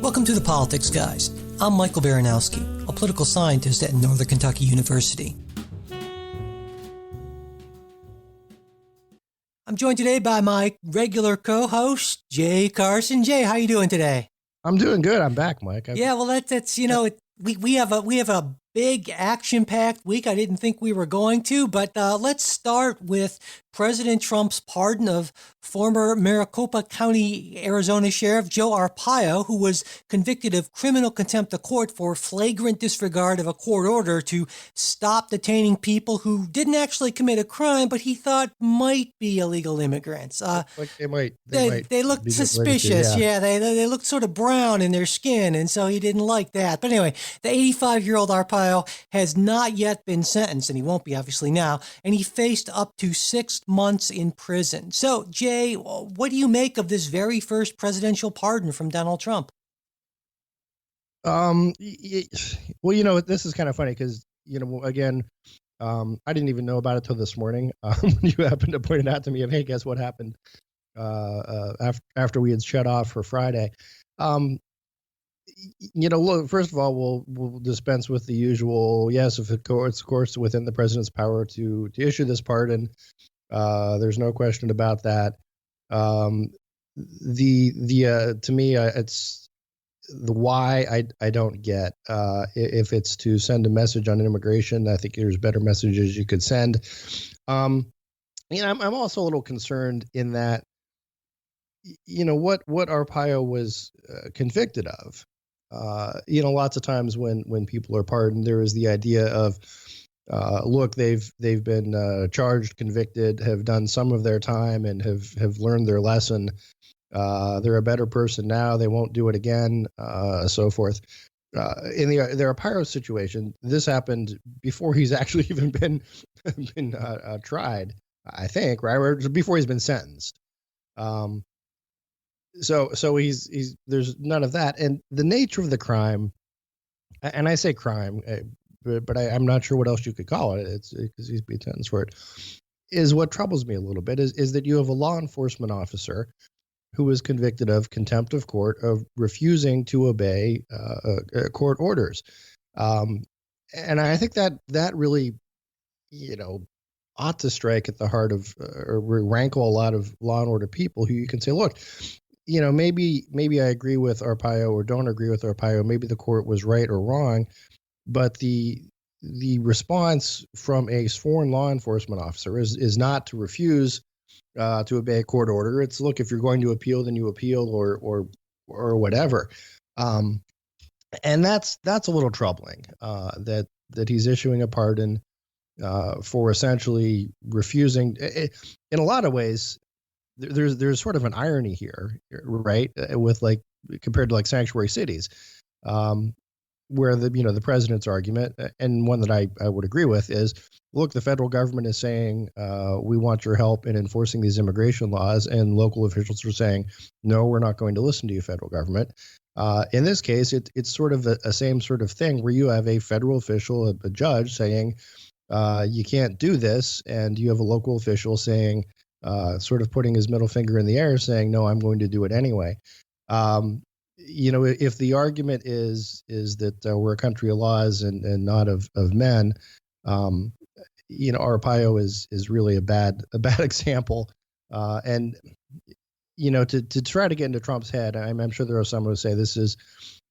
Welcome to the Politics Guys. I'm Michael Baranowski, a political scientist at Northern Kentucky University. I'm joined today by my regular co-host, Jay Carson. Jay, how you doing today? I'm doing good. I'm back, Mike. Yeah, well, that's we have a big action-packed week. I didn't think we were going to, but let's start with President Trump's pardon of former Maricopa County, Arizona Sheriff Joe Arpaio, who was convicted of criminal contempt of court for flagrant disregard of a court order to stop detaining people who didn't actually commit a crime, but he thought might be illegal immigrants. Like They looked suspicious. Yeah, they looked sort of brown in their skin, and so he didn't like that. But anyway, the 85-year-old Arpaio has not yet been sentenced, and he won't be obviously now, and he faced up to 6 months in prison. So, Jay, what do you make of this very first presidential pardon from Donald Trump? Well, this is kind of funny because, again, I didn't even know about it till this morning. When you happened to point it out to me, hey, guess what happened after we had shut off for Friday. Look, first of all, we'll dispense with the usual. Yes, if of course, within the president's power to issue this pardon, there's no question about that. To me, it's the why I don't get. If it's to send a message on immigration, I think there's better messages you could send. I'm also a little concerned in that, what Arpaio was convicted of. Lots of times when people are pardoned, there is the idea of, look, they've been charged, convicted, have done some of their time, and have learned their lesson. They're a better person now. They won't do it again, so forth. In the Arpaio situation, this happened before he's actually even been tried, I think, right? Or before he's been sentenced. So he's there's none of that, and the nature of the crime, and I say crime, but I'm not sure what else you could call it. It's because he's being sentenced for it. Is what troubles me a little bit is that you have a law enforcement officer who was convicted of contempt of court, of refusing to obey court orders, and I think that really, ought to strike at the heart of or rankle a lot of law and order people who you can say, look. Maybe I agree with Arpaio or don't agree with Arpaio. Maybe the court was right or wrong, but the response from a sworn law enforcement officer is not to refuse to obey a court order. It's, look, if you're going to appeal, then you appeal or whatever. And that's a little troubling that he's issuing a pardon for essentially refusing. In a lot of ways, there's sort of an irony here, right? With compared to sanctuary cities, where the president's argument, and one that I would agree with, is, look, the federal government is saying we want your help in enforcing these immigration laws, and local officials are saying, no, we're not going to listen to you, federal government. In this case, it's sort of a same sort of thing where you have a federal official, a judge, saying you can't do this, and you have a local official saying, sort of putting his middle finger in the air, saying, no, I'm going to do it anyway. If the argument is that we're a country of laws and not of men, Arpaio is really a bad example. And to try to get into Trump's head, I'm sure there are some who say this is,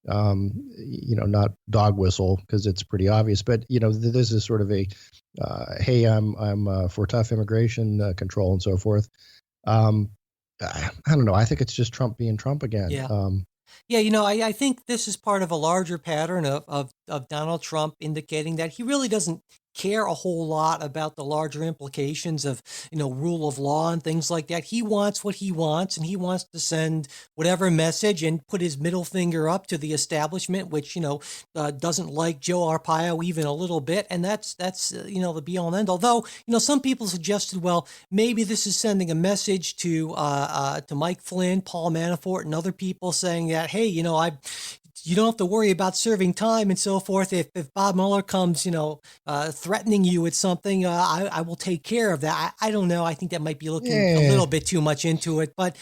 not dog whistle, because it's pretty obvious, but this is sort of a hey, I'm for tough immigration control and so forth. I don't know. I think it's just Trump being Trump again. Yeah. I think this is part of a larger pattern of Donald Trump indicating that he really doesn't care a whole lot about the larger implications of, rule of law and things like that. He wants what he wants, and he wants to send whatever message and put his middle finger up to the establishment, which, doesn't like Joe Arpaio even a little bit. And that's the be all and end all. Though, some people suggested, well, maybe this is sending a message to Mike Flynn, Paul Manafort, and other people saying that, hey, you don't have to worry about serving time and so forth. If Bob Mueller comes, threatening you with something, I will take care of that. I don't know. I think that might be looking a Yeah. little bit too much into it, but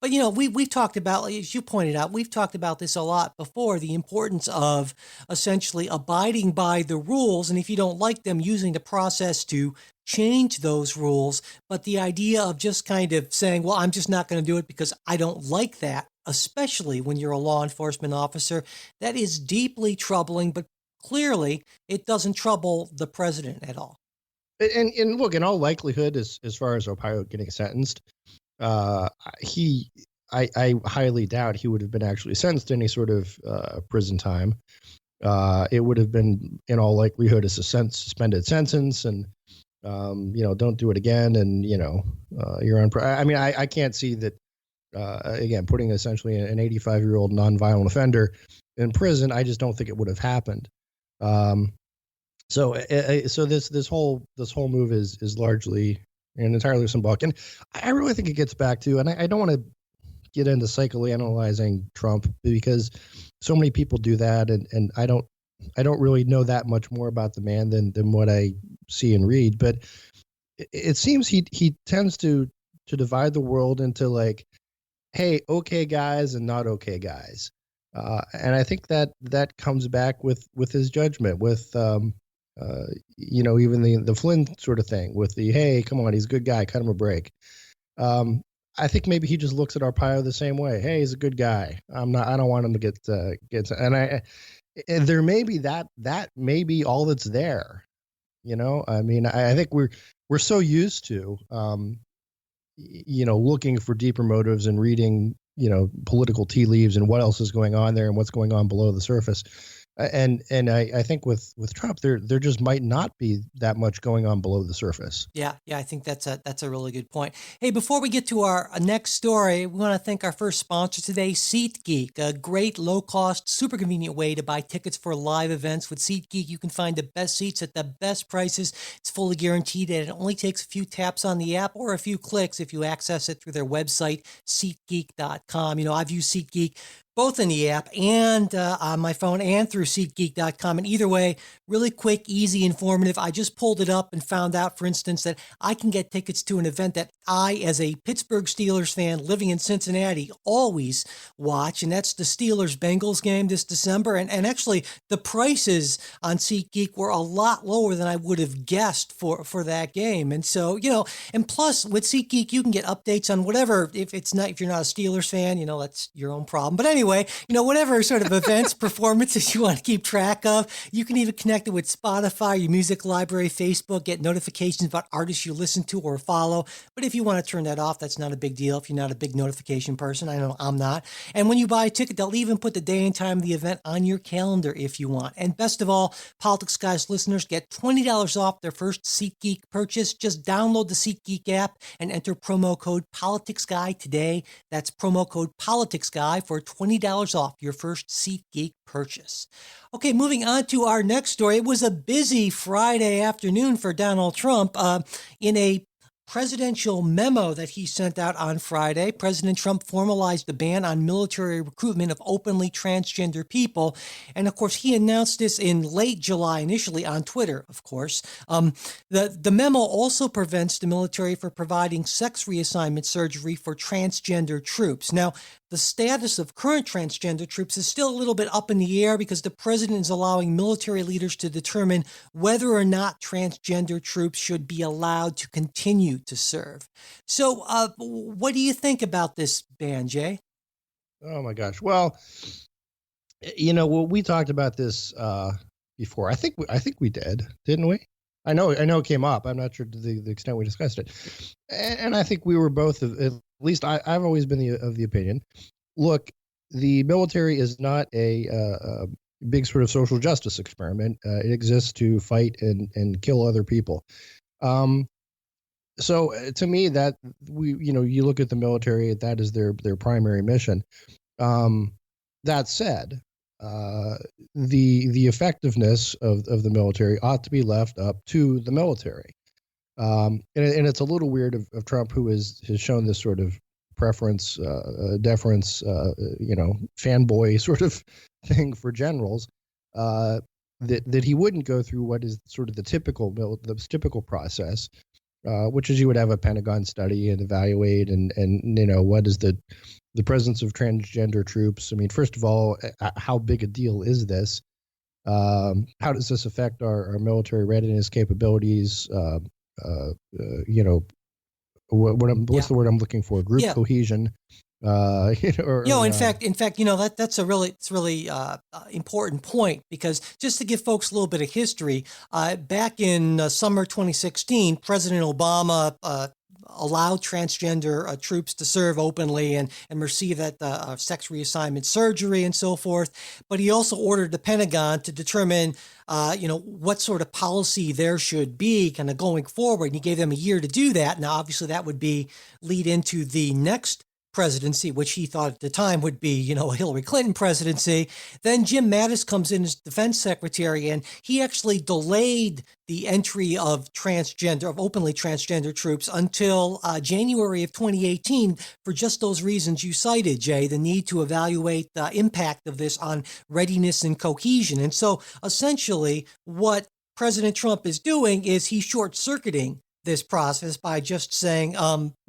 we've talked about, as you pointed out, we've talked about this a lot before, the importance of essentially abiding by the rules, and if you don't like them, using the process to change those rules. But the idea of just kind of saying, well, I'm just not going to do it because I don't like that, especially when you're a law enforcement officer, that is deeply troubling, but clearly it doesn't trouble the president at all. And look, in all likelihood, as far as Arpaio getting sentenced, uh, he, I highly doubt he would have been actually sentenced to any sort of prison time. It would have been, in all likelihood, a suspended sentence, and don't do it again, and you're on. I mean, I can't see that. Again, putting essentially an 85-year-old nonviolent offender in prison, I just don't think it would have happened. Um, so this whole move is largely and entirely symbolic, and I really think it gets back to, and I don't want to get into psychoanalyzing Trump because so many people do that, and I don't really know that much more about the man than what I see and read, but it seems he tends to divide the world into like, hey, okay guys and not okay guys. And I think that comes back with his judgment, with even the Flynn sort of thing, with the, hey, come on, he's a good guy, cut him a break. Um, I think maybe he just looks at Arpaio the same way. Hey, he's a good guy. I don't want him to get. And there may be that may be all that's there. I mean, I think we're so used to looking for deeper motives and reading, political tea leaves and what else is going on there and what's going on below the surface. And I think with Trump, there just might not be that much going on below the surface. Yeah, I think that's a really good point. Hey, before we get to our next story, we want to thank our first sponsor today, SeatGeek, a great, low-cost, super convenient way to buy tickets for live events. With SeatGeek, you can find the best seats at the best prices. It's fully guaranteed, and it only takes a few taps on the app or a few clicks if you access it through their website, SeatGeek.com. I've used SeatGeek both in the app and on my phone and through SeatGeek.com. And either way, really quick, easy, informative. I just pulled it up and found out, for instance, that I can get tickets to an event that I, as a Pittsburgh Steelers fan living in Cincinnati, always watch, and that's the Steelers-Bengals game this December. And actually, the prices on SeatGeek were a lot lower than I would have guessed for that game. And so, and plus with SeatGeek, you can get updates on whatever, if you're not a Steelers fan, that's your own problem. But anyway, whatever sort of events, performances you want to keep track of, you can even connect it with Spotify, your music library, Facebook, get notifications about artists you listen to or follow. But if you want to turn that off, that's not a big deal if you're not a big notification person. I know I'm not. And when you buy a ticket, they'll even put the day and time of the event on your calendar if you want. And best of all, Politics Guys listeners get $20 off their first SeatGeek purchase. Just download the SeatGeek app and enter promo code PoliticsGuy today. That's promo code PoliticsGuy for $20 off your first SeatGeek purchase. Okay, moving on to our next story. It was a busy Friday afternoon for Donald Trump. In a presidential memo that he sent out on Friday, President Trump formalized a ban on military recruitment of openly transgender people. And of course, he announced this in late July, initially on Twitter, of course. The memo also prevents the military from providing sex reassignment surgery for transgender troops. Now, the status of current transgender troops is still a little bit up in the air because the president is allowing military leaders to determine whether or not transgender troops should be allowed to continue to serve. So, what do you think about this ban, Jay? Oh my gosh. Well, we talked about this before. I think we did, didn't we? I know it came up. I'm not sure to the extent we discussed it, and I think we were both, at least I've always been of the opinion. Look, the military is not a big sort of social justice experiment. It exists to fight and kill other people. So to me, that you look at the military, that is their primary mission. That said, the effectiveness of the military ought to be left up to the military. And it's a little weird of Trump, who has shown this sort of preference, deference, fanboy sort of thing for generals, that he wouldn't go through what is sort of the typical process, which is you would have a Pentagon study and evaluate and what is the presence of transgender troops. I mean, first of all, how big a deal is this? How does this affect our military readiness capabilities? What's Yeah. the word I'm looking for? Group Yeah. cohesion. In fact, that's a really important point, because just to give folks a little bit of history, back in summer 2016, President Obama allowed transgender troops to serve openly and receive that sex reassignment surgery and so forth. But he also ordered the Pentagon to determine, what sort of policy there should be kind of going forward. And he gave them a year to do that. Now, obviously, that would be lead into the next presidency, which he thought at the time would be, a Hillary Clinton presidency. Then Jim Mattis comes in as defense secretary, and he actually delayed the entry of openly transgender troops until January of 2018 for just those reasons you cited, Jay, the need to evaluate the impact of this on readiness and cohesion. And so essentially what President Trump is doing is he's short-circuiting this process by just saying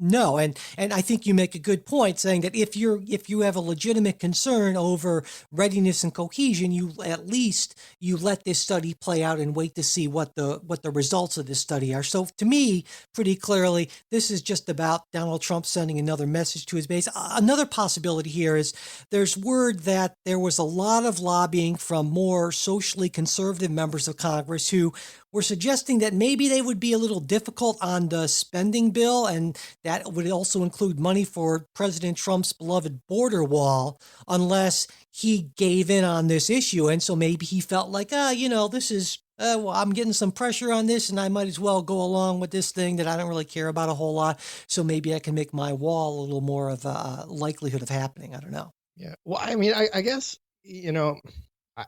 no. And I think you make a good point, saying that if you have a legitimate concern over readiness and cohesion, you let this study play out and wait to see what the results of this study are. So to me, pretty clearly, this is just about Donald Trump sending another message to his base. Another possibility here is there's word that there was a lot of lobbying from more socially conservative members of Congress who were suggesting that maybe they would be a little difficult on the spending bill, and that would also include money for President Trump's beloved border wall, unless he gave in on this issue. And so maybe he felt like, this is, well, I'm getting some pressure on this, and I might as well go along with this thing that I don't really care about a whole lot. So maybe I can make my wall a little more of a likelihood of happening. I don't know. Yeah. Well, I mean, I guess, I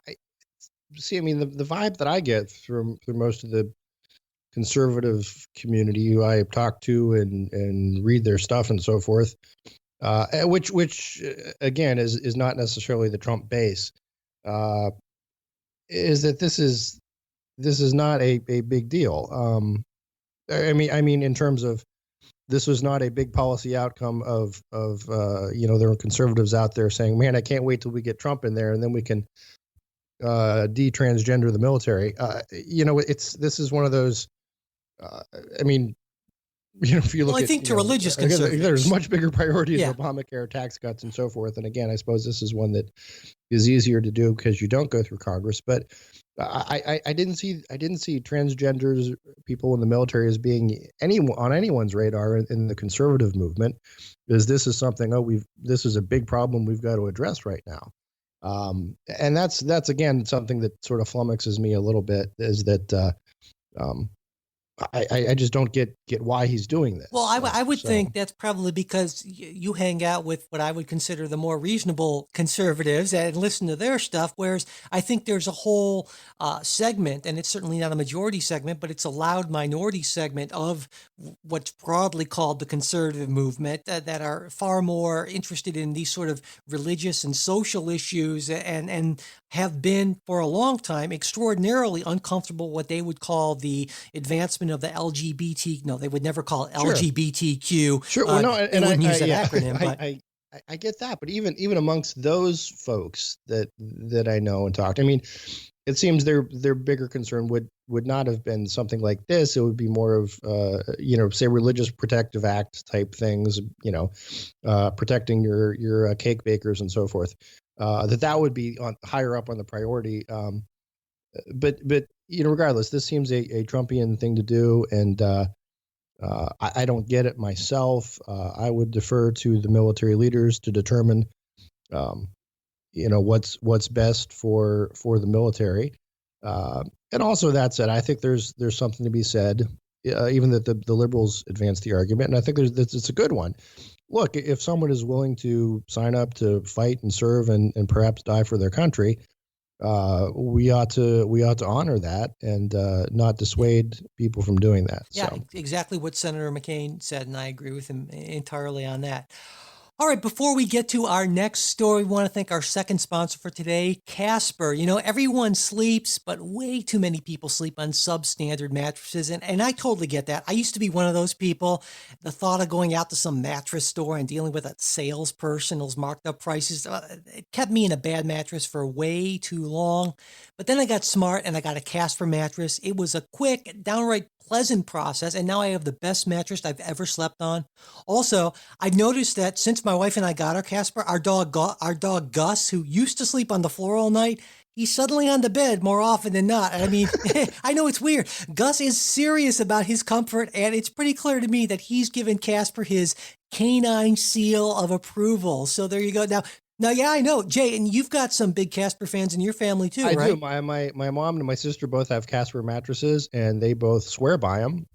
see. I mean, the vibe that I get through most of the conservative community who I talk to and read their stuff and so forth, which again is not necessarily the Trump base, is that this is not a big deal. I mean, in terms of, this was not a big policy outcome of there were conservatives out there saying, man, I can't wait till we get Trump in there and then we can de-transgender the military. This is one of those. I mean, if you look I think at, to religious conservatives, there's much bigger priorities, Yeah. Obamacare, tax cuts, and so forth. And again, I suppose this is one that is easier to do because you don't go through Congress. But I didn't see transgenders, people in the military, as being on anyone's radar in the conservative movement. Because this is something, this is a big problem we've got to address right now. And that's again something that sort of flummoxes me a little bit, is that I just don't get why he's doing this. Well, I would think that's probably because you hang out with what I would consider the more reasonable conservatives and listen to their stuff, whereas I think there's a whole segment, and it's certainly not a majority segment, but it's a loud minority segment of what's broadly called the conservative movement that are far more interested in these sort of religious and social issues, and have been for a long time extraordinarily uncomfortable what they would call the advancement of the LGBT. No, they would never call it LGBTQ. Sure. Well, no, and I wouldn't use that acronym. But I get that, but even amongst those folks that I know and talked, I mean, it seems their bigger concern would not have been something like this. It would be more of say Religious Protective Act type things, protecting your cake bakers and so forth. That would be higher up on the priority. But regardless, this seems a Trumpian thing to do, and I don't get it myself. I would defer to the military leaders to determine, what's best for the military. And also, that said, I think there's something to be said, even that the liberals advance the argument, and I think it's a good one. Look, if someone is willing to sign up to fight and serve and perhaps die for their country, we ought to honor that and not dissuade people from doing that. Yeah, so. exactly what Senator McCain said, and I agree with him entirely on that. All right, before we get to our next story, we want to thank our second sponsor for today, Casper. You know, everyone sleeps, but way too many people sleep on substandard mattresses. And I totally get that. I used to be one of those people. The thought of going out to some mattress store and dealing with a salesperson, those marked up prices, it kept me in a bad mattress for way too long. But then I got smart and I got a Casper mattress. It was a quick, downright pleasant process. And now I have the best mattress I've ever slept on. Also, I've noticed that since my wife and I got our Casper, our dog Gus, who used to sleep on the floor all night, he's suddenly on the bed more often than not. I mean, I know it's weird. Gus is serious about his comfort, and it's pretty clear to me that he's given Casper his canine seal of approval. So there you go. Now, yeah, I know, Jay, and you've got some big Casper fans in your family too, I do. right? My mom and my sister both have Casper mattresses, and they both swear by them.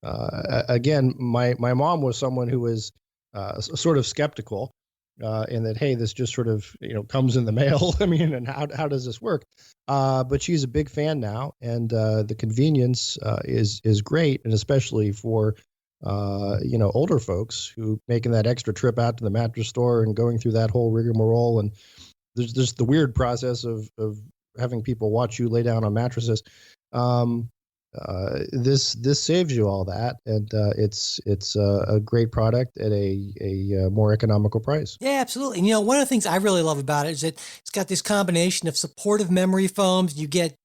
Again, my mom was someone who was sort of skeptical in that, hey, this just sort of comes in the mail. I mean, and how does this work? But she's a big fan now, and the convenience is great, and especially for older folks who making that extra trip out to the mattress store and going through that whole rigmarole. And there's just the weird process of having people watch you lay down on mattresses. This saves you all that, and it's a great product at a more economical price. Yeah, absolutely. And, one of the things I really love about it is that it's got this combination of supportive memory foams. You get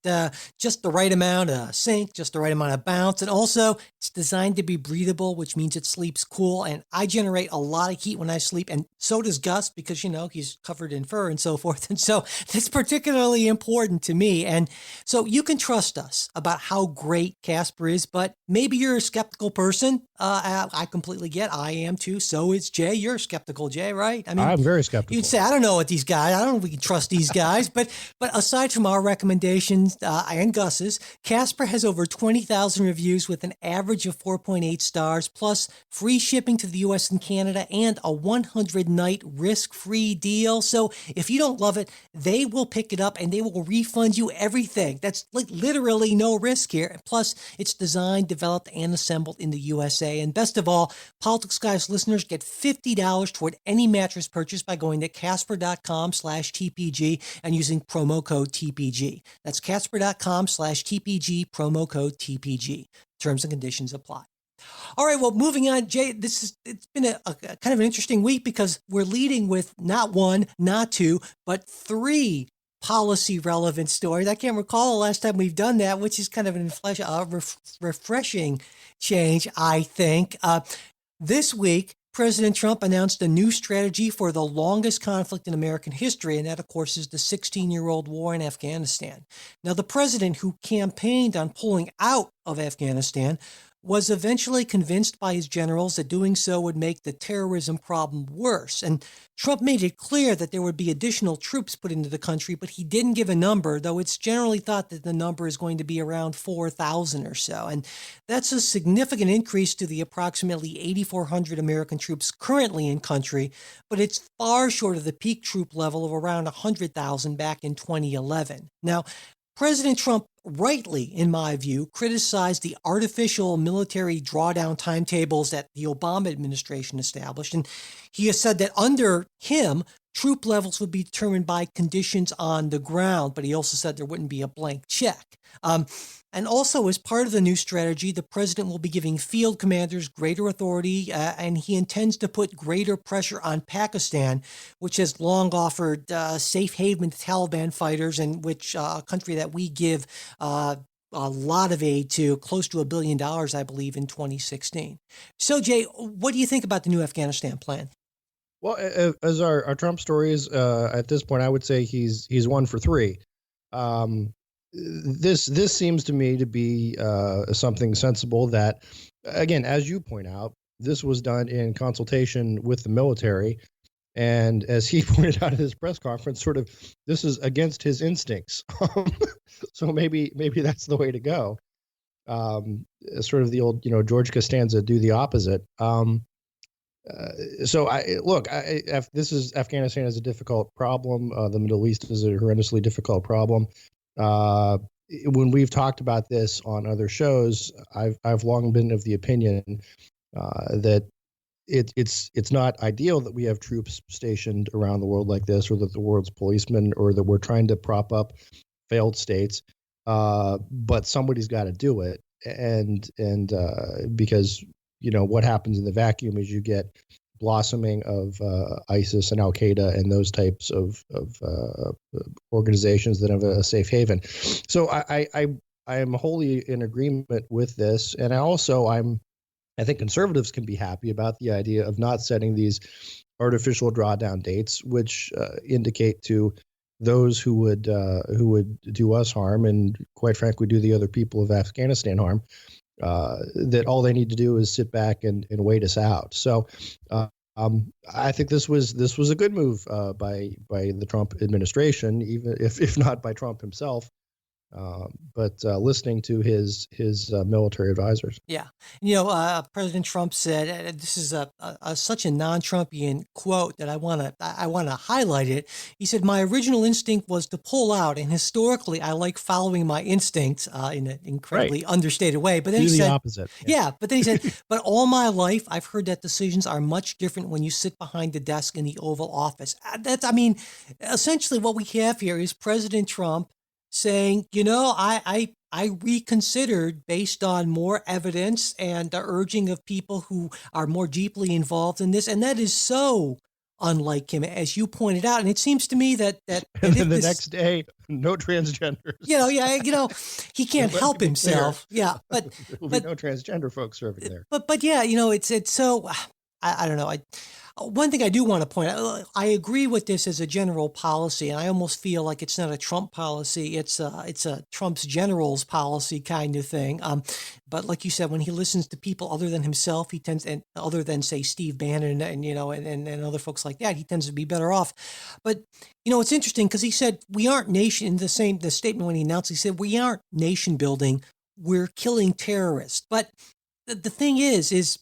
just the right amount of sink, just the right amount of bounce. And also, it's designed to be breathable, which means it sleeps cool. And I generate a lot of heat when I sleep. And so does Gus because, he's covered in fur and so forth. And so that's particularly important to me. And so you can trust us about how great Casper is, but maybe you're a skeptical person. I completely get. I am too. So is Jay. You're skeptical, Jay, right? I mean, I'm very skeptical. you'd say, I don't know what these guys. I don't know if we can trust these guys. But aside from our recommendations and Gus's, Casper has over 20,000 reviews with an average of 4.8 stars, plus free shipping to the U.S. and Canada, and a 100-night risk-free deal. So if you don't love it, they will pick it up and they will refund you everything. That's like literally no risk here. Plus, it's designed, developed, and assembled in the USA. And best of all, Politics Guys listeners get $50 toward any mattress purchase by going to casper.com/TPG and using promo code TPG. That's casper.com/TPG, promo code TPG. Terms and conditions apply. All right, well, moving on, Jay, it's been a kind of an interesting week because we're leading with not one, not two, but three policy relevant stories. I can't recall the last time we've done that, which is kind of an refreshing change, I think. This week, President Trump announced a new strategy for the longest conflict in American history, and that, of course, is the 16-year-old war in Afghanistan. Now, the president who campaigned on pulling out of Afghanistan was eventually convinced by his generals that doing so would make the terrorism problem worse. And Trump made it clear that there would be additional troops put into the country, but he didn't give a number, though it's generally thought that the number is going to be around 4,000 or so. And that's a significant increase to the approximately 8,400 American troops currently in country, but it's far short of the peak troop level of around 100,000 back in 2011. Now, President Trump, rightly, in my view, criticized the artificial military drawdown timetables that the Obama administration established. And he has said that under him, troop levels would be determined by conditions on the ground, but he also said there wouldn't be a blank check. And also, as part of the new strategy, the president will be giving field commanders greater authority, and he intends to put greater pressure on Pakistan, which has long offered safe haven to Taliban fighters, and which a country that we give a lot of aid to, close to $1 billion, I believe, in 2016. So, Jay, what do you think about the new Afghanistan plan? Well, as our Trump stories at this point, I would say he's one for three. This seems to me to be something sensible that, again, as you point out, this was done in consultation with the military. And as he pointed out at his press conference, sort of this is against his instincts. So maybe that's the way to go. Sort of the old, George Costanza, do the opposite. So Afghanistan is a difficult problem. The Middle East is a horrendously difficult problem. When we've talked about this on other shows, I've long been of the opinion that it's not ideal that we have troops stationed around the world like this, or that the world's policemen, or that we're trying to prop up failed states. But somebody's got to do it, and because what happens in the vacuum is you get blossoming of ISIS and Al Qaeda and those types of organizations that have a safe haven. So I am wholly in agreement with this, and I think conservatives can be happy about the idea of not setting these artificial drawdown dates, which indicate to those who would do us harm, and quite frankly do the other people of Afghanistan harm, that all they need to do is sit back and wait us out. So I think this was a good move by the Trump administration, even if not by Trump himself. But listening to his military advisors. Yeah. President Trump said, this is such a non-Trumpian quote that I want to highlight it. He said, "My original instinct was to pull out, and historically I like following my instincts in an incredibly understated way." But then Do he the said, opposite. yeah, but then he said, "But all my life I've heard that decisions are much different when you sit behind the desk in the Oval Office." Essentially what we have here is President Trump saying, I reconsidered based on more evidence and the urging of people who are more deeply involved in this. And that is so unlike him, as you pointed out. And it seems to me that and then the next day, no transgenders. He can't help himself. Yeah. There will be no transgender folks serving there. But yeah, it's so, I don't know. One thing I do want to point out, I agree with this as a general policy, and I almost feel like it's not a Trump policy; it's a Trump's generals policy kind of thing. But like you said, when he listens to people other than himself, he tends, and other than say Steve Bannon and other folks like that, he tends to be better off. But it's interesting because he said we aren't nation. In the statement when he announced, he said we aren't nation building; we're killing terrorists. But the thing is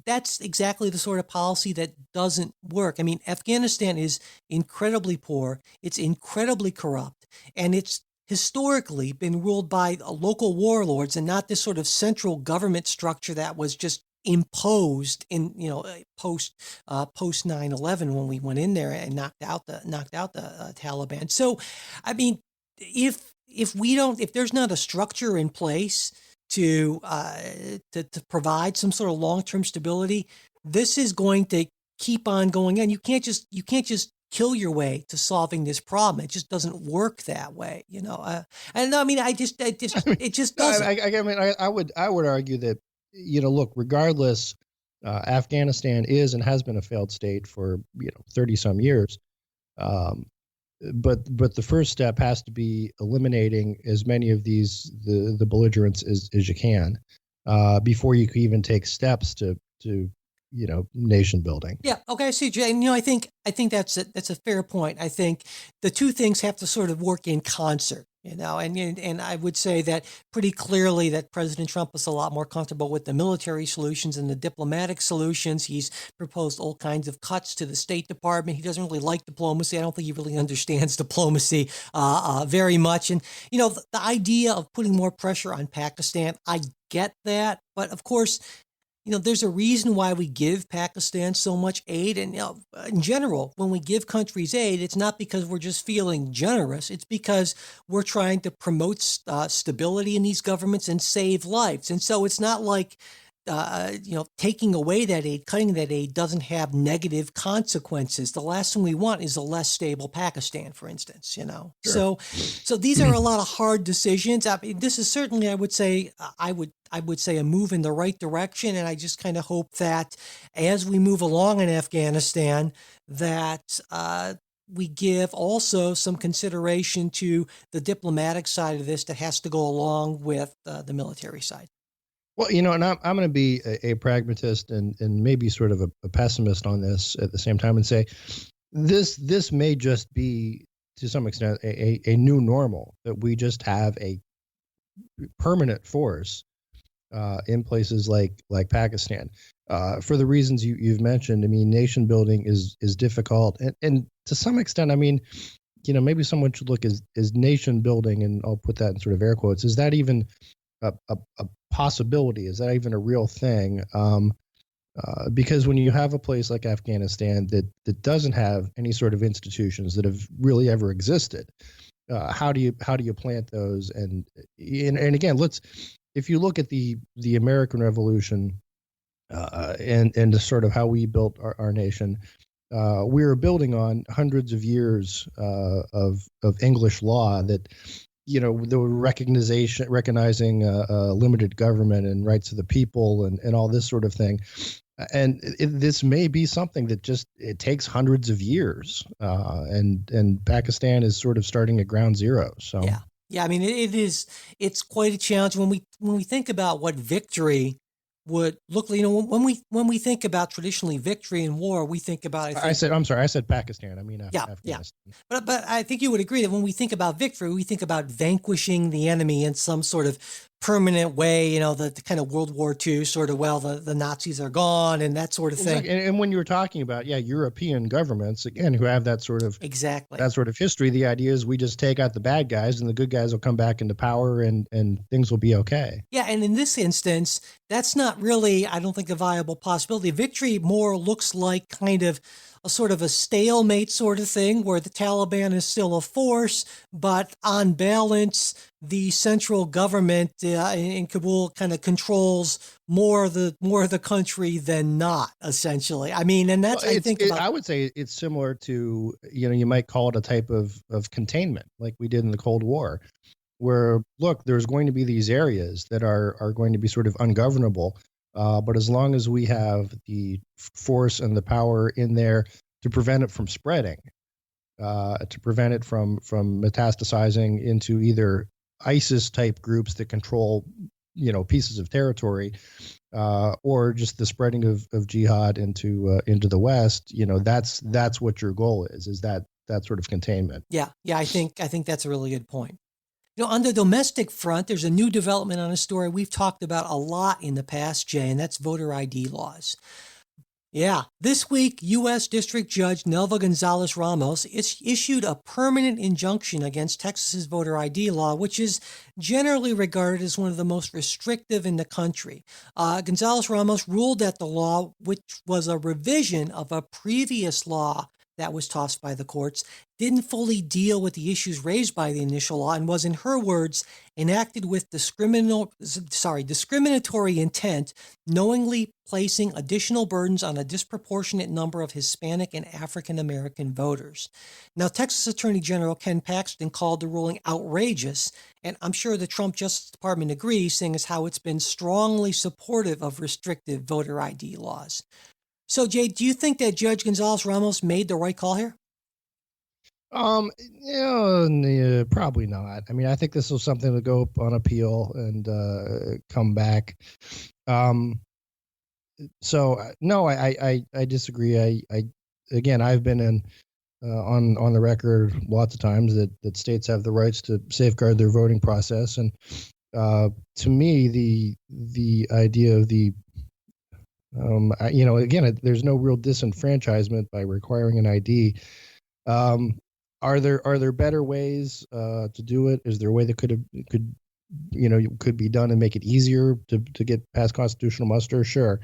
that's exactly the sort of policy that doesn't work. I mean, Afghanistan is incredibly poor. It's incredibly corrupt, and it's historically been ruled by local warlords and not this sort of central government structure that was just imposed in post 9/11 when we went in there and knocked out the Taliban. So, I mean, if there's not a structure in place to provide some sort of long-term stability, this is going to keep on going on. You can't just kill your way to solving this problem. It just doesn't work that way, And I mean, it just doesn't. I would argue that look, regardless, Afghanistan is and has been a failed state for 30 some years. But the first step has to be eliminating as many of the belligerents as you can before you can even take steps to nation building. Yeah. Okay. I see, Jay. And I think that's a fair point. I think the two things have to sort of work in concert. And I would say that pretty clearly that President Trump is a lot more comfortable with the military solutions and the diplomatic solutions. He's proposed all kinds of cuts to the State Department. He doesn't really like diplomacy. I don't think he really understands diplomacy very much. And, the idea of putting more pressure on Pakistan, I get that. But of course, there's a reason why we give Pakistan so much aid. And in general, when we give countries aid, it's not because we're just feeling generous. It's because we're trying to promote stability in these governments and save lives. And so it's not like, taking away that aid, cutting that aid doesn't have negative consequences. The last thing we want is a less stable Pakistan, for instance, Sure. So these are a lot of hard decisions. I mean, this is certainly, I would say a move in the right direction. And I just kind of hope that as we move along in Afghanistan, that we give also some consideration to the diplomatic side of this that has to go along with the military side. Well, and I'm going to be a pragmatist and maybe sort of a pessimist on this at the same time and say this may just be, to some extent, a new normal, that we just have a permanent force in places like Pakistan for the reasons you've mentioned. I mean, nation building is difficult, and to some extent, I mean, maybe someone should look as nation building, and I'll put that in sort of air quotes. Is that even a possibility? Is that even a real thing? Because when you have a place like Afghanistan that doesn't have any sort of institutions that have really ever existed, how do you plant those? And again, let's if you look at the American Revolution, and the sort of how we built our nation, we were building on hundreds of years of English law that the recognizing limited government and rights of the people and all this sort of thing. And this may be something that just it takes hundreds of years, and Pakistan is sort of starting at ground zero. So Yeah. Yeah, I mean it is it's quite a challenge when we think about what victory would look like. When we think about traditionally victory in war, we think about I think I'm sorry, I said Pakistan. I mean yeah, yeah. Afghanistan. But I think you would agree that when we think about victory, we think about vanquishing the enemy in some sort of permanent way, the kind of World War II sort of, well, the Nazis are gone and that sort of thing. Exactly. And when you were talking about European governments again who have Exactly. that sort of history, the idea is we just take out the bad guys and the good guys will come back into power and things will be okay. Yeah, and in this instance, that's not really, I don't think, a viable possibility. Victory more looks like kind of a sort of a stalemate sort of thing where the Taliban is still a force, but on balance, the central government in Kabul kind of controls more of the country than not, essentially. I mean, and that's Well, about I would say it's similar to you might call it a type of containment like we did in the Cold War, where look, there's going to be these areas that are going to be sort of ungovernable, but as long as we have the force and the power in there to prevent it from spreading, to prevent it from metastasizing into either ISIS type groups that control pieces of territory, or just the spreading of jihad into the West. That's what your goal is that sort of containment. yeah, I think that's a really good point. On the domestic front, there's a new development on a story we've talked about a lot in the past, Jay, and that's voter ID laws. Yeah, this week, U.S. District Judge Nelva Gonzalez Ramos issued a permanent injunction against Texas's voter ID law, which is generally regarded as one of the most restrictive in the country. Gonzalez Ramos ruled that the law, which was a revision of a previous law that was tossed by the courts, didn't fully deal with the issues raised by the initial law and was, in her words, enacted with discriminatory intent, knowingly placing additional burdens on a disproportionate number of Hispanic and African American voters. Now, Texas Attorney General Ken Paxton called the ruling outrageous, and I'm sure the Trump Justice Department agrees, seeing as how it's been strongly supportive of restrictive voter ID laws. So, Jay, do you think that Judge Gonzalez Ramos made the right call here? Probably not. I mean, I think this was something to go up on appeal and come back. So no, I disagree. I again, I've been on the record lots of times that states have the rights to safeguard their voting process, and to me, the idea of again, there's no real disenfranchisement by requiring an ID. Are there better ways to do it? Is there a way that could be done and make it easier to get past constitutional muster? Sure,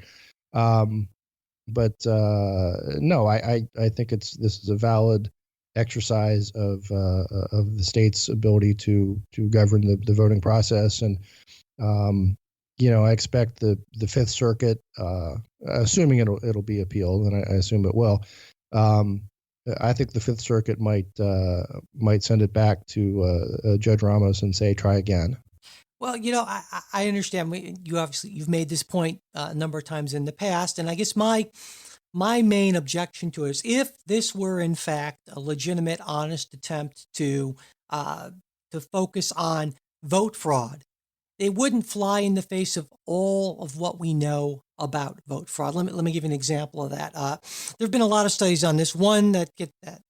but no, I think this is a valid exercise of the state's ability to govern the voting process, and I expect the Fifth Circuit, assuming it'll be appealed, and I assume it will. I think the Fifth Circuit might send it back to Judge Ramos and say, try again. Well, I understand. You've made this point a number of times in the past, and I guess my main objection to it is if this were in fact a legitimate, honest attempt to focus on vote fraud, they wouldn't fly in the face of all of what we know about vote fraud. Let me give you an example of that. There have been a lot of studies on this. One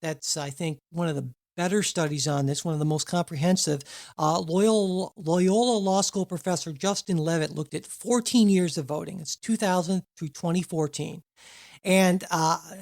that's I think one of the better studies on this, one of the most comprehensive. Loyola Law School professor Justin Levitt looked at 14 years of voting. It's 2000 through 2014. And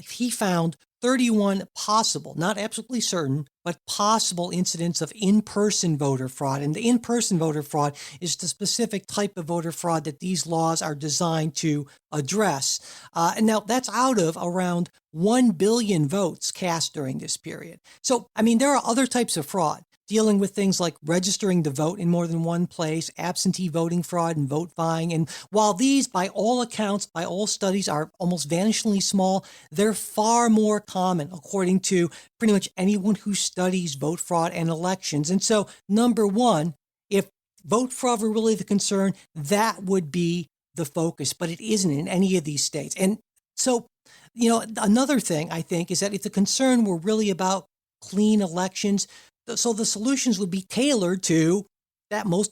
he found 31 possible, not absolutely certain, but possible incidents of in-person voter fraud. And the in-person voter fraud is the specific type of voter fraud that these laws are designed to address. And now that's out of around 1 billion votes cast during this period. So, I mean, there are other types of fraud dealing with things like registering to vote in more than one place, absentee voting fraud, and vote buying. And while these, by all accounts, by all studies, are almost vanishingly small, they're far more common, according to pretty much anyone who studies vote fraud and elections. And so, number one, if vote fraud were really the concern, that would be the focus, but it isn't in any of these states. And so, another thing I think is that if the concern were really about clean elections, so the solutions would be tailored to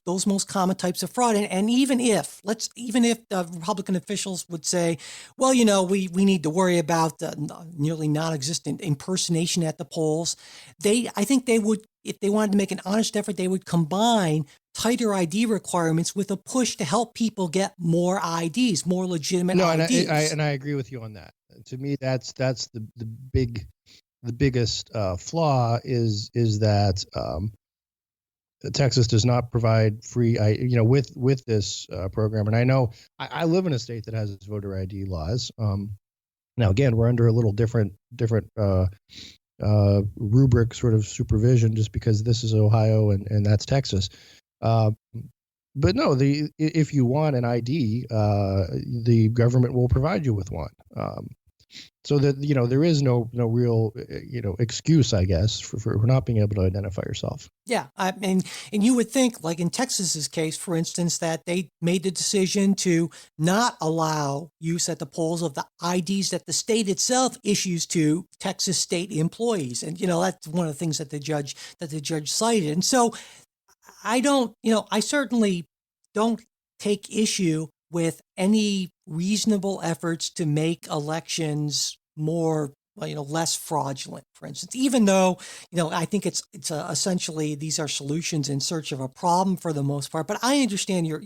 those most common types of fraud. And even if Republican officials would say, well, we need to worry about nearly non-existent impersonation at the polls, I think they would, if they wanted to make an honest effort, they would combine tighter ID requirements with a push to help people get more IDs, more legitimate IDs. And I agree with you on that. To me, that's the biggest flaw is that Texas does not provide free, with this program. And I know I live in a state that has its voter ID laws. Now, again, we're under a little different rubric sort of supervision, just because this is Ohio and that's Texas. But no, if you want an ID, the government will provide you with one. So that there is no real excuse, I guess, for not being able to identify yourself. Yeah, and you would think, like in Texas's case, for instance, that they made the decision to not allow use at the polls of the IDs that the state itself issues to Texas state employees, and that's one of the things that the judge cited. And so I certainly don't take issue with any reasonable efforts to make elections more, less fraudulent, for instance, even though, I think it's essentially these are solutions in search of a problem for the most part. But I understand your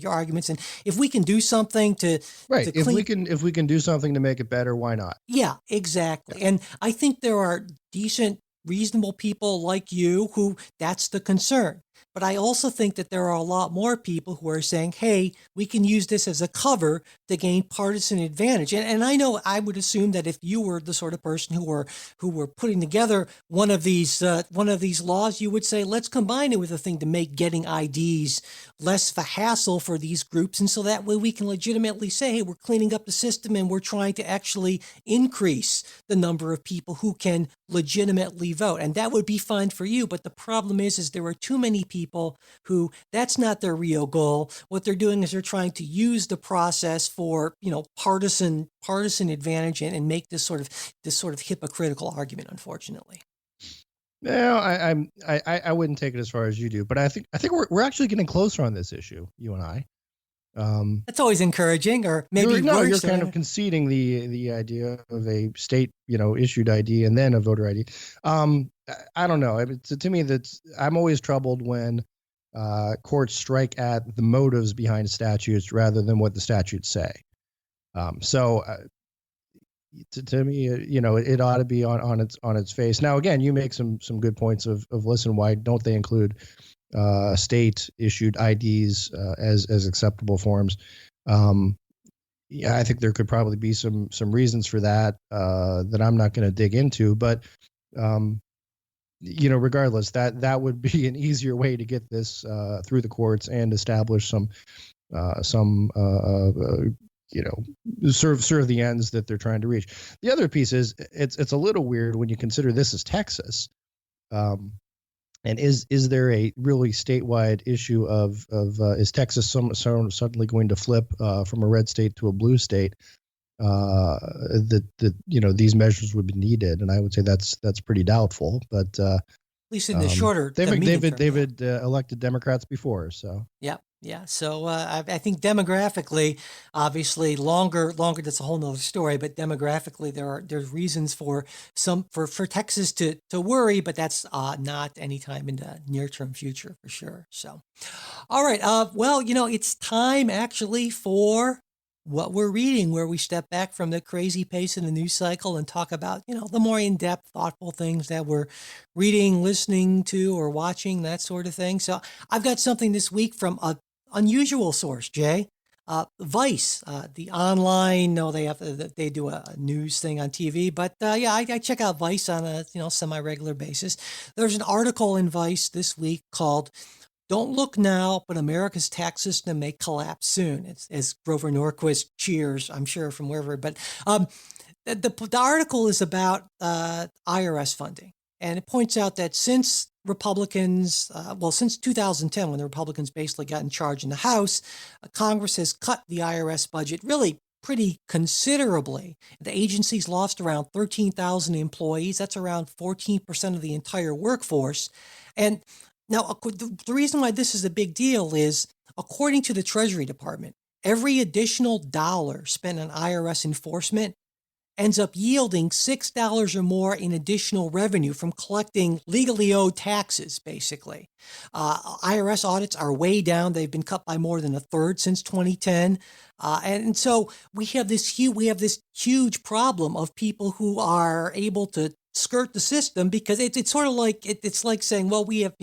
arguments. And if we can do something to if we can do something to make it better, why not? Yeah, exactly. Yeah. And I think there are decent, reasonable people like you who that's the concern. But I also think that there are a lot more people who are saying, hey, we can use this as a cover to gain partisan advantage. And I know I would assume that if you were the sort of person who were putting together one of these laws, you would say, let's combine it with a thing to make getting IDs less of a hassle for these groups. And so that way we can legitimately say, hey, we're cleaning up the system and we're trying to actually increase the number of people who can legitimately vote. And that would be fine for you. But the problem is there are too many people who that's not their real goal. What they're doing is they're trying to use the process for, partisan advantage and make this sort of hypocritical argument, unfortunately. No, I wouldn't take it as far as you do, but I think we're actually getting closer on this issue, you and I. That's always encouraging, or maybe you're kind of conceding the idea of a state, issued ID and then a voter ID. I don't know. To me, I'm always troubled when courts strike at the motives behind statutes rather than what the statutes say. To me, it ought to be on its face. Now, again, you make some good points of listen, why don't they include state issued IDs as acceptable forms? Yeah, I think there could probably be some reasons for that that I'm not going to dig into, but regardless, that would be an easier way to get this through the courts and establish some serve the ends that they're trying to reach. The other piece is it's a little weird when you consider this is Texas. And is there a really statewide issue of is Texas suddenly going to flip from a red state to a blue state? That these measures would be needed, and I would say that's pretty doubtful. But at least in the shorter, David elected Democrats before, so yeah. So I think demographically, obviously, longer. That's a whole nother story. But demographically, there's reasons for Texas to worry, but that's not anytime in the near term future for sure. So, all right. Well, it's time actually for what we're reading, where we step back from the crazy pace of the news cycle and talk about, the more in-depth, thoughtful things that we're reading, listening to, or watching, that sort of thing. So I've got something this week from a unusual source, Jay. Vice, the online. No, they do a news thing on TV, but yeah, I check out Vice on a semi-regular basis. There's an article in Vice this week called "Don't Look Now, but America's Tax System May Collapse Soon." It's as Grover Norquist cheers, I'm sure, from wherever. But the article is about IRS funding, and it points out that since Republicans, since 2010, when the Republicans basically got in charge in the House, Congress has cut the IRS budget really pretty considerably. The agency's lost around 13,000 employees. That's around 14% of the entire workforce. And now, the reason why this is a big deal is, according to the Treasury Department, every additional dollar spent on IRS enforcement ends up yielding $6 or more in additional revenue from collecting legally owed taxes, basically. IRS audits are way down. They've been cut by more than a third since 2010. And so we have this huge problem of people who are able to skirt the system, because it's sort of like it's like saying, well, we have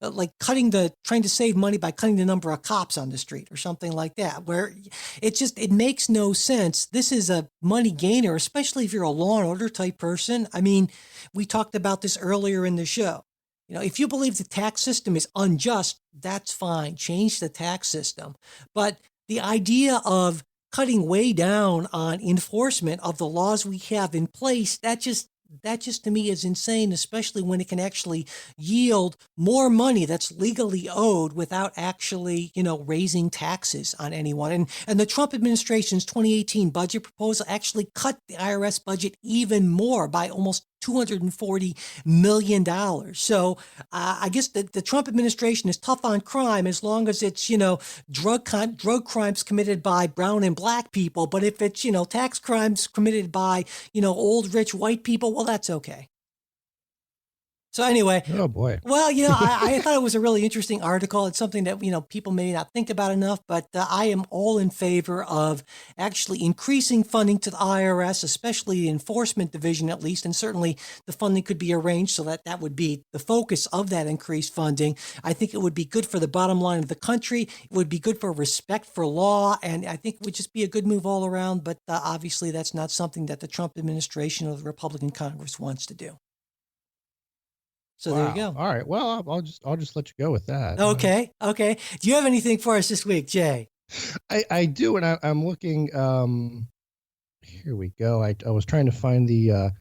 like trying to save money by cutting the number of cops on the street or something like that, where it makes no sense. This is a money gainer, especially if you're a law and order type person. I mean, we talked about this earlier in the show. If you believe the tax system is unjust, that's fine. Change the tax system. But the idea of cutting way down on enforcement of the laws we have in place, that just to me is insane, especially when it can actually yield more money that's legally owed without actually, raising taxes on anyone. And the Trump administration's 2018 budget proposal actually cut the IRS budget even more by almost $240 million. So I guess the Trump administration is tough on crime as long as it's, drug crimes committed by brown and black people. But if it's, tax crimes committed by, old rich white people, well, that's okay. So anyway, Oh boy. well, I thought it was a really interesting article. It's something that, people may not think about enough, but I am all in favor of actually increasing funding to the IRS, especially the enforcement division, at least. And certainly the funding could be arranged so that would be the focus of that increased funding. I think it would be good for the bottom line of the country. It would be good for respect for law. And I think it would just be a good move all around. But obviously that's not something that the Trump administration or the Republican Congress wants to do. So Wow. there you go. All right. Well, I'll just let you go with that. Okay. Okay. Do you have anything for us this week, Jay? I do, and I'm looking. Here we go. I was trying to find the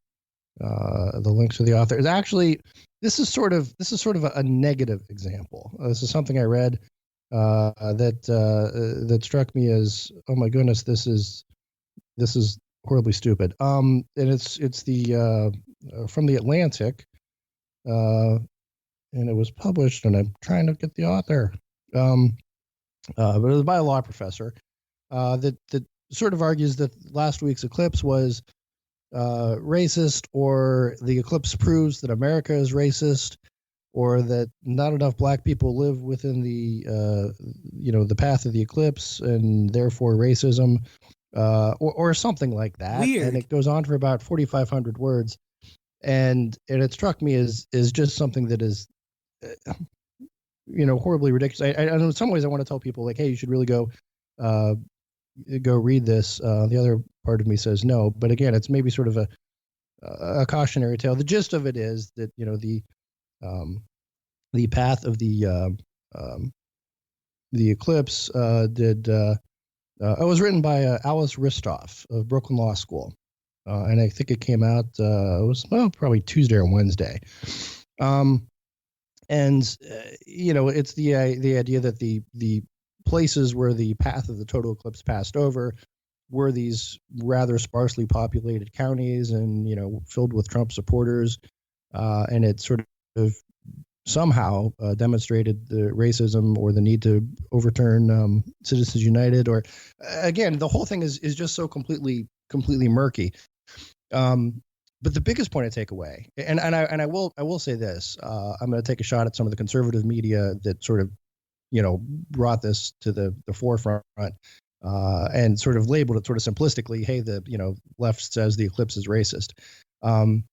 links to the author. It's actually, this is sort of a negative example. This is something I read that struck me as, oh my goodness, this is horribly stupid. And it's the from the Atlantic. And it was published, and I'm trying to get the author. But it was by a law professor that sort of argues that last week's eclipse was racist, or the eclipse proves that America is racist, or that not enough black people live within the path of the eclipse, and therefore racism, or something like that. Weird. And it goes on for about 4,500 words. And it struck me as just something that is, horribly ridiculous. I in some ways I want to tell people, like, hey, you should really go read this. The other part of me says no, but again, it's maybe sort of a cautionary tale. The gist of it is that the path of the eclipse it was written by Alice Ristoff of Brooklyn Law School. And I think it came out, it was probably Tuesday or Wednesday. It's the idea that the places where the path of the total eclipse passed over were these rather sparsely populated counties, and filled with Trump supporters, and it sort of somehow demonstrated the racism or the need to overturn Citizens United, or again, the whole thing is just so completely murky. But the biggest point I take away, and I will say this, I'm going to take a shot at some of the conservative media that sort of, brought this to the forefront. and sort of labeled it sort of simplistically, hey, the left says the eclipse is racist. Um,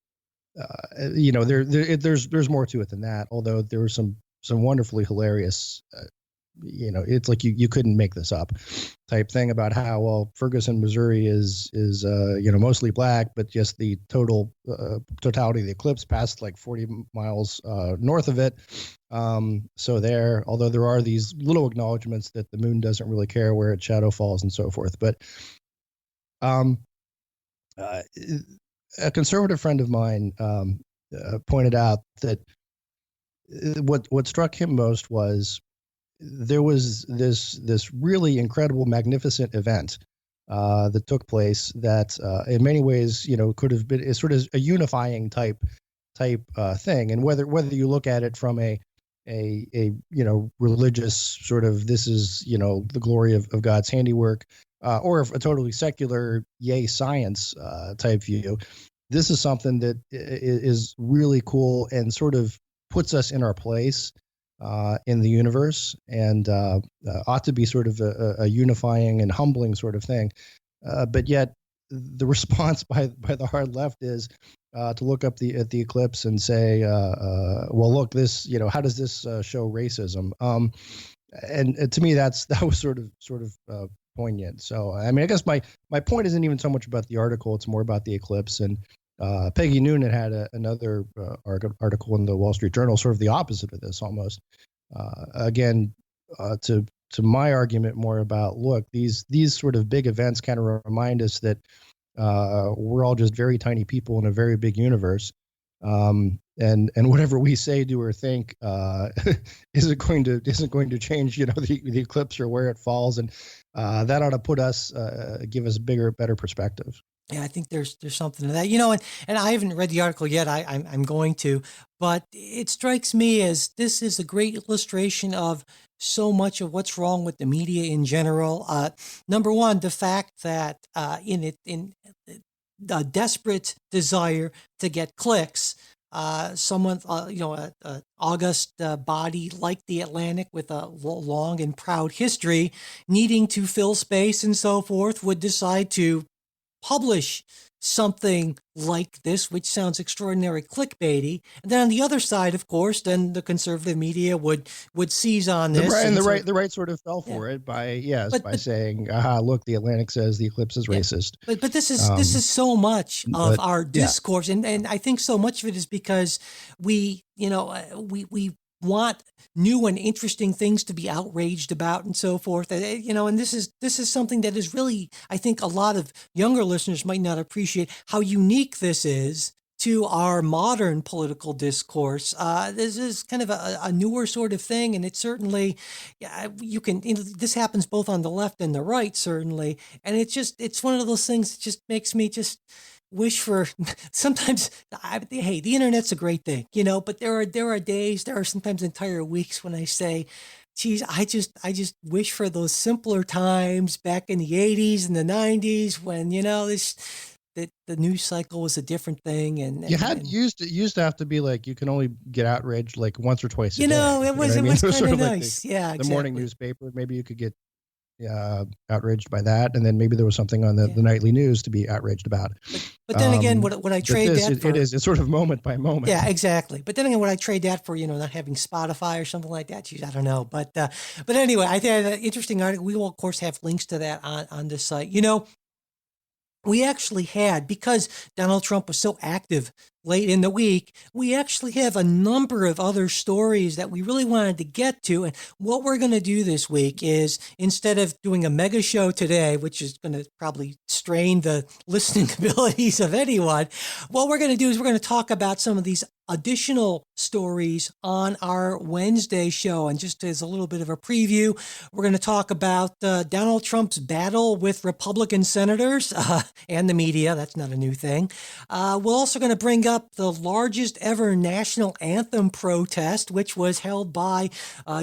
there's more to it than that. Although there was some wonderfully hilarious, it's like you couldn't make this up, type thing about how, well, Ferguson, Missouri is mostly black, but just the totality of the eclipse passed like 40 miles north of it. So although there are these little acknowledgments that the moon doesn't really care where its shadow falls and so forth, but um, a conservative friend of mine pointed out that what struck him most was there was this really incredible, magnificent event that took place that, in many ways, could have been sort of a unifying type thing. And whether you look at it from a religious sort of, this is the glory of God's handiwork, or a totally secular yay science type view, this is something that is really cool and sort of puts us in our place in the universe, and ought to be sort of a unifying and humbling sort of thing. But yet the response by the hard left is to look up at the eclipse and say, well, look, this, how does this show racism? And to me, that was sort of poignant. So, I mean, I guess my point isn't even so much about the article; it's more about the eclipse. And Peggy Noonan had another article in the Wall Street Journal, sort of the opposite of this, almost. Again, to my argument, more about, look, these sort of big events kind of remind us that we're all just very tiny people in a very big universe, and whatever we say, do, or think isn't going to change, the eclipse or where it falls, and that ought to give us better perspective. Yeah, I think there's something to that, and I haven't read the article yet. I'm going to, but it strikes me as this is a great illustration of so much of what's wrong with the media in general. Number one, the fact that in a desperate desire to get clicks, someone, an august body like the Atlantic with a long and proud history, needing to fill space and so forth, would decide to publish something like this, which sounds extraordinary clickbaity. And then on the other side, of course, then the conservative media would seize on this. The right sort of fell for it by saying, look, the Atlantic says the eclipse is racist. But this is so much of our discourse, and I think so much of it is because we want new and interesting things to be outraged about and so forth. And this is something that is really, I think a lot of younger listeners might not appreciate how unique this is to our modern political discourse. This is kind of a newer sort of thing, and it's certainly, this happens both on the left and the right, certainly. And it's one of those things that just makes me just wish for sometimes. Hey, the internet's a great thing, but there are days, there are sometimes entire weeks when I say, geez, I just wish for those simpler times back in the 80s and the 90s when, the news cycle was a different thing. And used to have to be like, you can only get outraged like once or twice a day. It was kind of nice. Like the morning newspaper, maybe you could get outraged by that, and then maybe there was something on the nightly news to be outraged about. But then again, what I trade that for, it's sort of moment by moment. Yeah, exactly. But then again, what I trade that for, not having Spotify or something like that, geez, I don't know. But anyway, I think an interesting article. We will of course have links to that on the site. We actually had, because Donald Trump was so active late in the week, we actually have a number of other stories that we really wanted to get to. And what we're going to do this week is, instead of doing a mega show today, which is going to probably strain the listening abilities of anyone, what we're going to do is we're going to talk about some of these additional stories on our Wednesday show. And just as a little bit of a preview, we're going to talk about Donald Trump's battle with Republican senators and the media. That's not a new thing. We're also going to bring up the largest ever national anthem protest, which was held by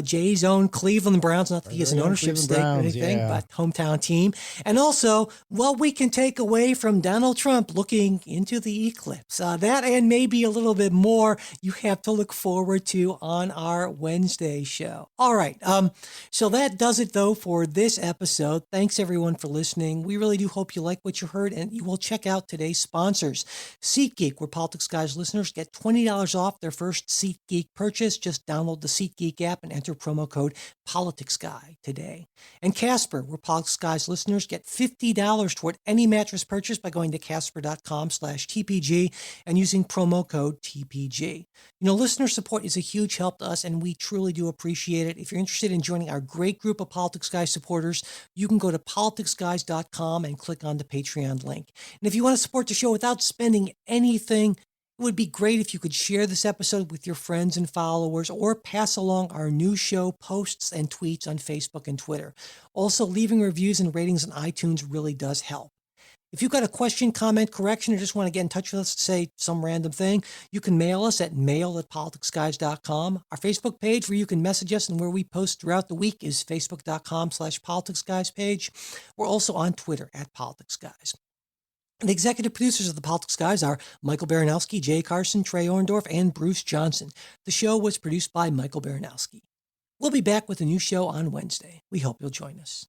Jay's own Cleveland Browns. Not that he has an ownership stake or anything, but hometown team. And also what we can take away from Donald Trump looking into the eclipse. That and maybe a little bit more more you have to look forward to on our Wednesday show. All right. So that does it, though, for this episode. Thanks, everyone, for listening. We really do hope you like what you heard, and you will check out today's sponsors. SeatGeek, where Politics Guys listeners get $20 off their first SeatGeek purchase. Just download the SeatGeek app and enter promo code PoliticsGuy today. And Casper, where Politics Guys listeners get $50 toward any mattress purchase by going to casper.com/TPG and using promo code TPG. Listener support is a huge help to us, and we truly do appreciate it. If you're interested in joining our great group of Politics Guys supporters, you can go to politicsguys.com and click on the Patreon link. And if you want to support the show without spending anything, it would be great if you could share this episode with your friends and followers, or pass along our new show posts and tweets on Facebook and Twitter. Also, leaving reviews and ratings on iTunes really does help. If you've got a question, comment, correction, or just want to get in touch with us to say some random thing, you can mail us at mail@politicsguys.com. Our Facebook page, where you can message us and where we post throughout the week, is facebook.com/politicsguys page. We're also on Twitter @politicsguys. The executive producers of the Politics Guys are Michael Baranowski, Jay Carson, Trey Orndorff, and Bruce Johnson. The show was produced by Michael Baranowski. We'll be back with a new show on Wednesday. We hope you'll join us.